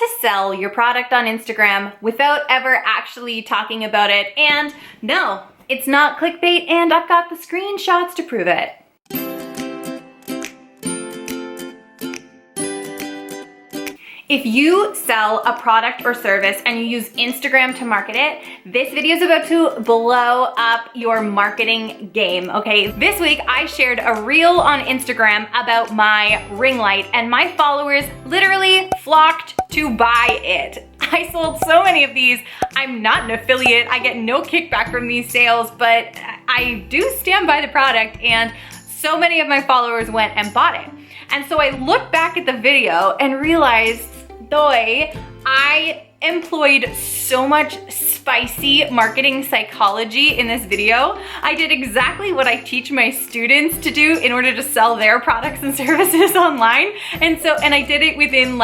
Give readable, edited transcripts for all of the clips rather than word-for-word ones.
to sell your product on Instagram without ever actually talking about it. And no, it's not clickbait, and I've got the screenshots to prove it. If you sell a product or service and you use Instagram to market it, this video is about to blow up your marketing game, okay? This week, I shared a reel on Instagram about my ring light, and my followers literally flocked to buy it. I sold so many of these. I'm not an affiliate. I get no kickback from these sales, but I do stand by the product, and so many of my followers went and bought it. And so I looked back at the video and realized, I employed so much spicy marketing psychology in this video. I did exactly what I teach my students to do in order to sell their products and services online. And I did it within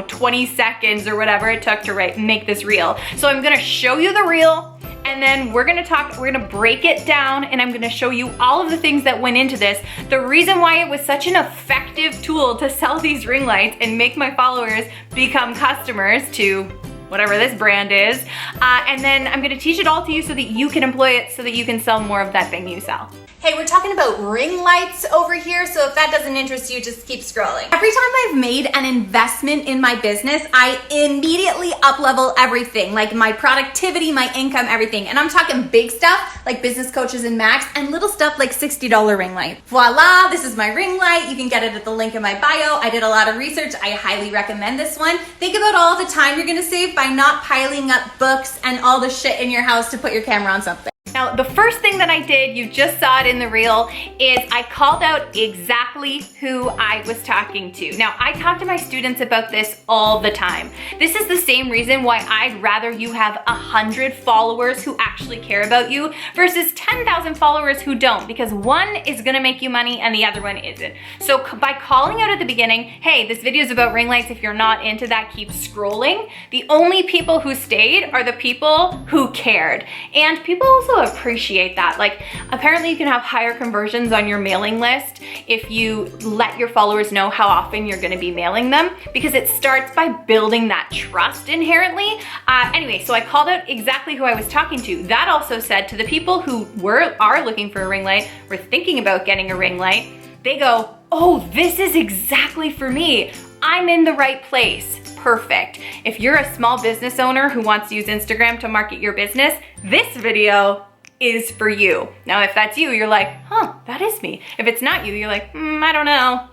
20 seconds or whatever it took to make this reel. So I'm gonna show you the reel, and then we're gonna break it down, and I'm gonna show you all of the things that went into this. The reason why it was such an effective tool to sell these ring lights and make my followers become customers to whatever this brand is. And then I'm gonna teach it all to you so that you can employ it so that you can sell more of that thing you sell. Hey, we're talking about ring lights over here, so if that doesn't interest you, just keep scrolling. Every time I've made an investment in my business, I immediately up-level everything, like my productivity, my income, everything. And I'm talking big stuff, like Business Coaches and Max, and little stuff like $60 ring light. Voila, this is my ring light. You can get it at the link in my bio. I did a lot of research. I highly recommend this one. Think about all the time you're gonna save by not piling up books and all the shit in your house to put your camera on something. Now, the first thing that I did, you just saw it in the reel, is I called out exactly who I was talking to. Now, I talk to my students about this all the time. This is the same reason why I'd rather you have 100 followers who actually care about you versus 10,000 followers who don't, because one is gonna make you money and the other one isn't. So by calling out at the beginning, hey, this video is about ring lights, if you're not into that, keep scrolling. The only people who stayed are the people who cared. And people also appreciate that. Like, apparently you can have higher conversions on your mailing list if you let your followers know how often you're gonna be mailing them, because it starts by building that trust inherently. Anyway, so I called out exactly who I was talking to. That also said to the people who are looking for a ring light, were thinking about getting a ring light, they go, oh, this is exactly for me. I'm in the right place. Perfect. If you're a small business owner who wants to use Instagram to market your business, this video is for you. Now, if that's you, you're like, huh, that is me. If it's not you, you're like, I don't know.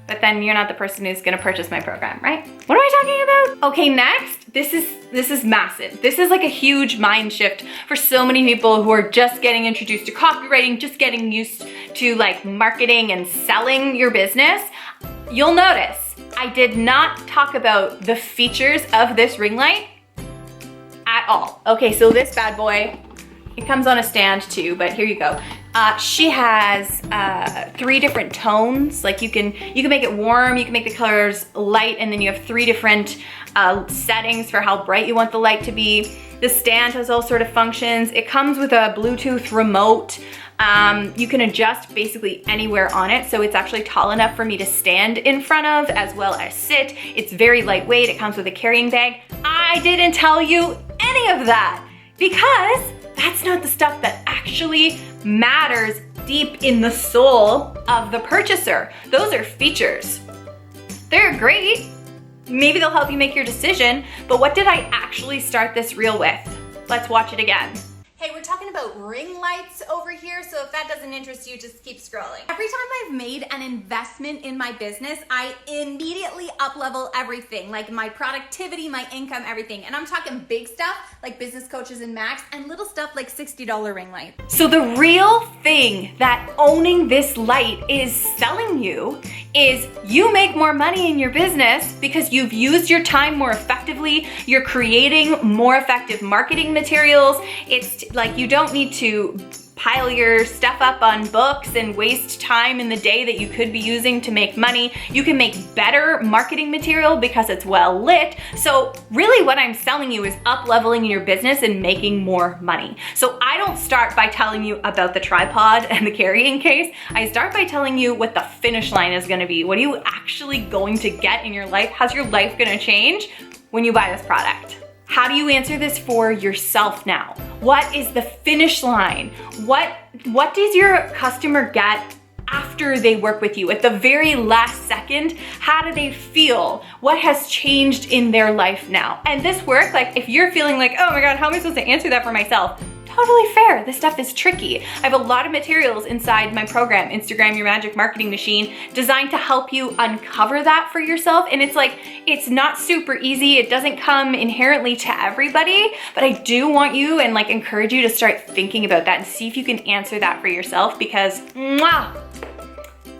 But then you're not the person who's gonna purchase my program, right? What am I talking about? Okay, next, this is massive. This is like a huge mind shift for so many people who are just getting introduced to copywriting, just getting used to like marketing and selling your business. You'll notice I did not talk about the features of this ring light at all. Okay, so this bad boy, it comes on a stand too, but here you go. She has 3 different tones. Like you can make it warm, you can make the colors light, and then you have 3 different settings for how bright you want the light to be. The stand has all sort of functions. It comes with a Bluetooth remote. You can adjust basically anywhere on it, so it's actually tall enough for me to stand in front of as well as sit. It's very lightweight. It comes with a carrying bag. I didn't tell you any of that because that's not the stuff that actually matters deep in the soul of the purchaser. Those are features. They're great. Maybe they'll help you make your decision, but what did I actually start this reel with? Let's watch it again. Hey, we're talking about ring lights over here, so if that doesn't interest you, just keep scrolling. Every time I've made an investment in my business, I immediately up-level everything, like my productivity, my income, everything. And I'm talking big stuff, like Business Coaches and Max, and little stuff like $60 ring light. So the real thing that owning this light is selling you is you make more money in your business because you've used your time more effectively, you're creating more effective marketing materials. It's like you don't need to pile your stuff up on books and waste time in the day that you could be using to make money. You can make better marketing material because it's well lit. So really what I'm selling you is up leveling your business and making more money. So I don't start by telling you about the tripod and the carrying case. I start by telling you what the finish line is gonna be. What are you actually going to get in your life? How's your life gonna change? when you buy this product? How do you answer this for yourself now? What is the finish line? What does your customer get after they work with you? At the very last second, how do they feel? What has changed in their life now? And this work, like if you're feeling like, oh my God, how am I supposed to answer that for myself? Totally fair. This stuff is tricky. I have a lot of materials inside my program, Instagram Your Magic Marketing Machine, designed to help you uncover that for yourself. And it's like, it's not super easy. It doesn't come inherently to everybody, but I do want you and like encourage you to start thinking about that and see if you can answer that for yourself, because mwah,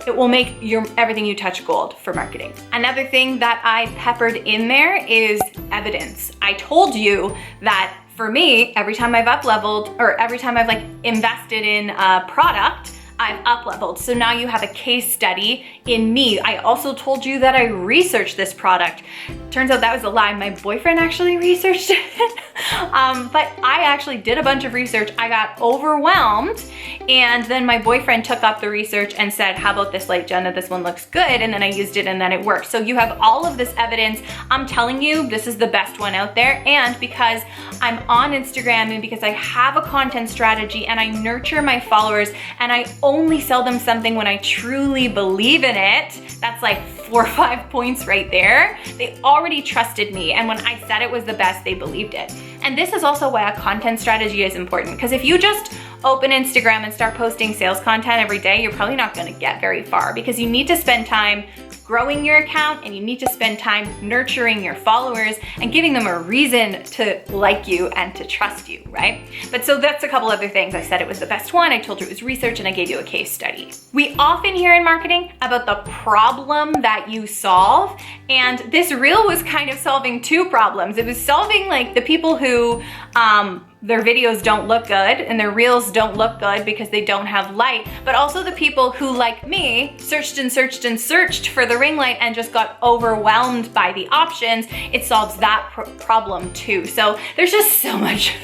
it will make everything you touch gold for marketing. Another thing that I peppered in there is evidence. I told you that for me, every time I've up-leveled, or every time I've like invested in a product, I've up-leveled. So now you have a case study in me. I also told you that I researched this product. Turns out that was a lie. My boyfriend actually researched it. But I actually did a bunch of research. I got overwhelmed, and then my boyfriend took up the research and said, how about this light, Jenna? This one looks good. And then I used it and then it worked. So you have all of this evidence. I'm telling you, this is the best one out there. And because I'm on Instagram and because I have a content strategy and I nurture my followers and I only sell them something when I truly believe in it, that's like 4 or 5 points right there. They already trusted me. And when I said it was the best, they believed it. And this is also why a content strategy is important, because if you just open Instagram and start posting sales content every day, you're probably not gonna get very far, because you need to spend time growing your account and you need to spend time nurturing your followers and giving them a reason to like you and to trust you, right? But so that's a couple other things. I said it was the best one, I told you it was research, and I gave you a case study. We often hear in marketing about the problem that you solve, and this reel was kind of solving 2 problems. It was solving like the people who their videos don't look good and their reels don't look good because they don't have light, but also the people who, like me, searched and searched and searched for the ring light and just got overwhelmed by the options. It solves that problem too. So there's just so much,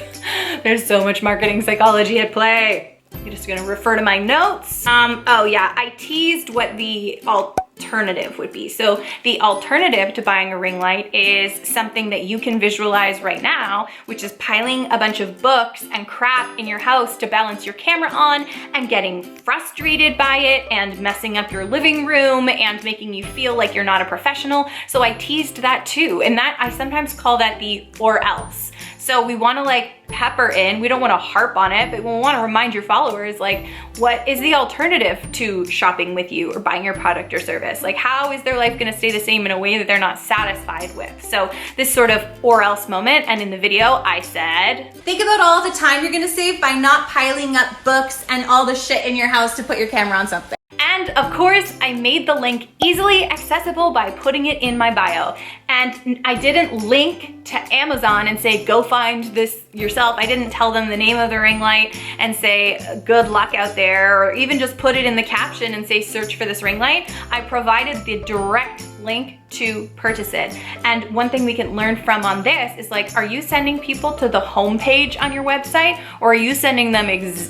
there's so much marketing psychology at play. I'm just gonna refer to my notes. Oh yeah, I teased what the alternative would be. So the alternative to buying a ring light is something that you can visualize right now, which is piling a bunch of books and crap in your house to balance your camera on and getting frustrated by it and messing up your living room and making you feel like you're not a professional. So I teased that too. And that I sometimes call that the or else. So we wanna like pepper in, we don't wanna harp on it, but we wanna remind your followers like, what is the alternative to shopping with you or buying your product or service? Like, how is their life gonna stay the same in a way that they're not satisfied with? So this sort of or else moment, and in the video I said, think about all the time you're gonna save by not piling up books and all the shit in your house to put your camera on something. and of course, I made the link easily accessible by putting it in my bio. And I didn't link to Amazon and say, go find this yourself. I didn't tell them the name of the ring light and say, good luck out there, or even just put it in the caption and say, search for this ring light. I provided the direct link to purchase it. And one thing we can learn from on this is like, are you sending people to the home page on your website, or are you sending them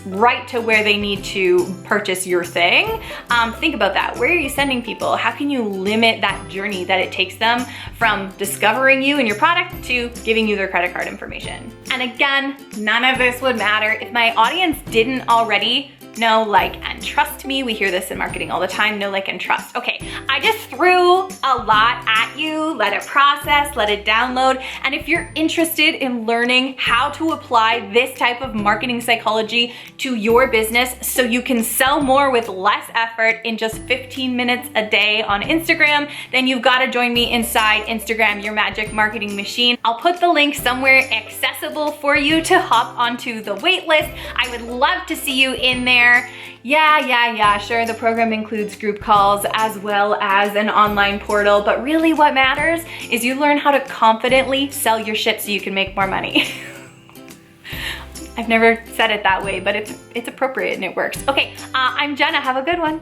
right to where they need to purchase your thing? Think about that. Where are you sending people? How can you limit that journey that it takes them from discovering you and your product to giving you their credit card information? And again, none of this would matter if my audience didn't already know, like, and trust me. We hear this in marketing all the time, know, like, and trust. Okay, I just threw a lot at you. Let it process, let it download. And if you're interested in learning how to apply this type of marketing psychology to your business so you can sell more with less effort in just 15 minutes a day on Instagram, then you've got to join me inside Instagram Your Magic Marketing Machine. I'll put the link somewhere accessible for you to hop onto the wait list. I would love to see you in there. Yeah, sure, the program includes group calls as well as an online portal, but really what matters is you learn how to confidently sell your shit so you can make more money. I've never said it that way, but it's appropriate and it works. Okay, I'm Jenna, have a good one.